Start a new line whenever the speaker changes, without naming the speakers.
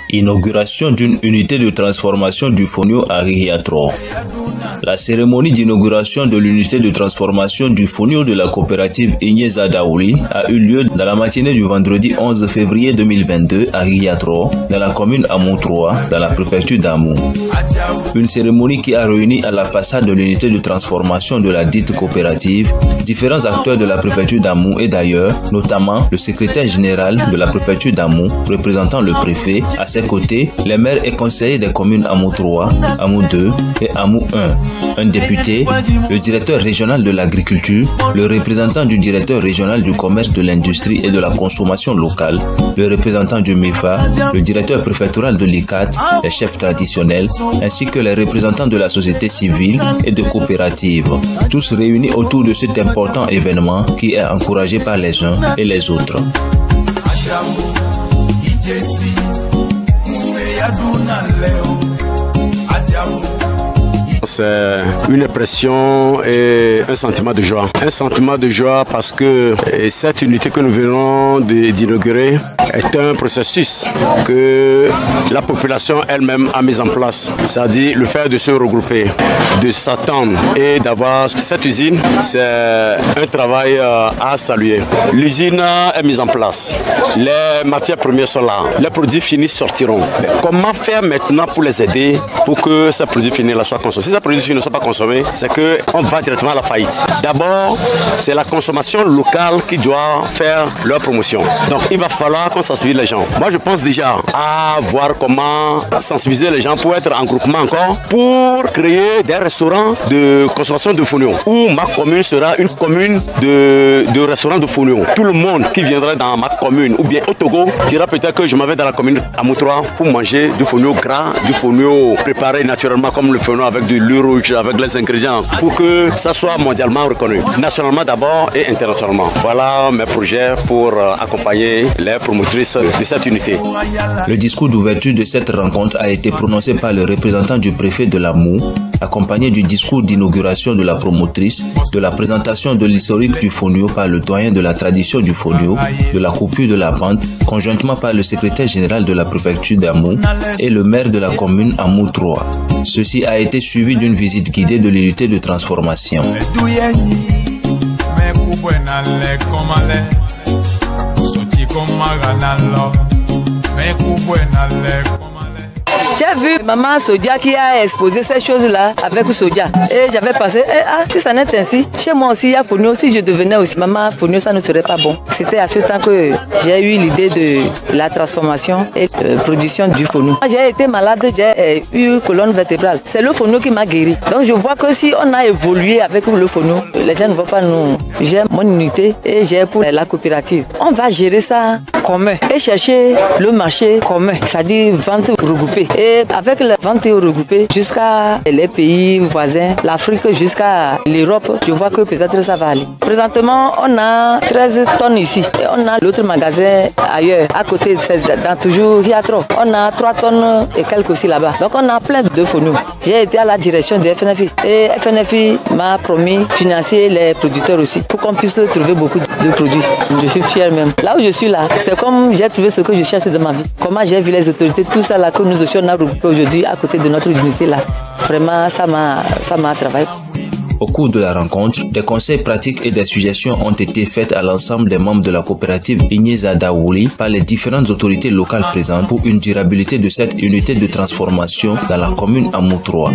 Inauguration d'une unité de transformation du fonio à Rihiatro. La cérémonie d'inauguration de l'unité de transformation du fonio de la coopérative Igneza Daouli a eu lieu dans la matinée du vendredi 11 février 2022 à Rihiatro, dans la commune Amou 3, dans la préfecture d'Amou. Une cérémonie qui a réuni à la façade de l'unité de transformation de la dite coopérative différents acteurs de la préfecture d'Amou et d'ailleurs, notamment le secrétaire général de la préfecture d'Amou, représentant le préfet, à ses côtés, les maires et conseillers des communes Amou 3, Amou 2 et Amou 1, un député, le directeur régional de l'agriculture, le représentant du directeur régional du commerce, de l'industrie et de la consommation locale, le représentant du MEFA, le directeur préfectoral de l'ICAT, les chefs traditionnels, ainsi que les représentants de la société civile et de coopératives, tous réunis autour de cet important événement qui est encouragé par les uns et les autres.
C'est une impression et un sentiment de joie. Un sentiment de joie parce que cette unité que nous venons d'inaugurer est un processus que la population elle-même a mis en place. C'est-à-dire le fait de se regrouper, de s'attendre et d'avoir cette usine, c'est un travail à saluer. L'usine est mise en place. Les matières premières sont là. Les produits finis sortiront. Mais comment faire maintenant pour les aider pour que ces produits finis là soient consommés? Si ces produits finis ne sont pas consommés, c'est qu'on va directement à la faillite. D'abord, c'est la consommation locale qui doit faire leur promotion. Donc il va falloir qu'on sensibilise les gens. Moi je pense déjà à voir comment sensibiliser les gens pour être en groupement encore, pour créer des restaurants de consommation de fonio, où ma commune sera une commune de restaurants de fonio. Tout le monde qui viendra dans ma commune ou bien au Togo dira peut-être que je m'en vais dans la commune Amou 3 pour manger du fonio gras, du fonio préparé naturellement comme le fonio avec du lait rouge, avec les ingrédients, pour que ça soit mondialement reconnu, nationalement d'abord et internationalement. Voilà mes projets pour accompagner les promotrices de cette unité.
Le discours d'ouverture de cette rencontre a été prononcé par le représentant du préfet de l'Amou, accompagné du discours d'inauguration de la promotrice, de la présentation de l'historique du fonio par le doyen de la tradition du fonio, de la coupure de la pente, conjointement par le secrétaire général de la préfecture d'Amou et le maire de la commune Amou 3. Ceci a été suivi d'une visite guidée de l'unité de transformation.
J'ai vu maman Sodia qui a exposé ces choses-là avec Sodia. Et j'avais pensé, si ça n'est ainsi, chez moi aussi, il y a fonio. Si je devenais aussi maman fonio, ça ne serait pas bon. C'était à ce temps que j'ai eu l'idée de la transformation et production du fonio. J'ai été malade, j'ai eu colonne vertébrale. C'est le fonio qui m'a guéri. Donc je vois que si on a évolué avec le fonio, les gens ne vont pas nous. J'ai mon unité et j'ai pour la coopérative. On va gérer ça commun et chercher le marché commun, c'est-à-dire vente regroupée. Et avec les ventes regroupées jusqu'à les pays voisins, l'Afrique jusqu'à l'Europe, je vois que peut-être ça va aller. Présentement, on a 13 tonnes ici et on a l'autre magasin ailleurs, à côté, dans toujours Rihiatro. On a 3 tonnes et quelques aussi là-bas. Donc on a plein de fonio. J'ai été à la direction de FNFI et FNFI m'a promis de financer les producteurs aussi pour qu'on puisse trouver beaucoup de produits. Je suis fier même. Là où je suis là, c'est comme j'ai trouvé ce que je cherchais dans ma vie. Comment j'ai vu les autorités, tout ça là que nous aussi on a regroupé aujourd'hui à côté de notre unité là. Vraiment, ça m'a travaillé.
Au cours de la rencontre, des conseils pratiques et des suggestions ont été faites à l'ensemble des membres de la coopérative Igneza Daouli par les différentes autorités locales présentes pour une durabilité de cette unité de transformation dans la commune Amou 3.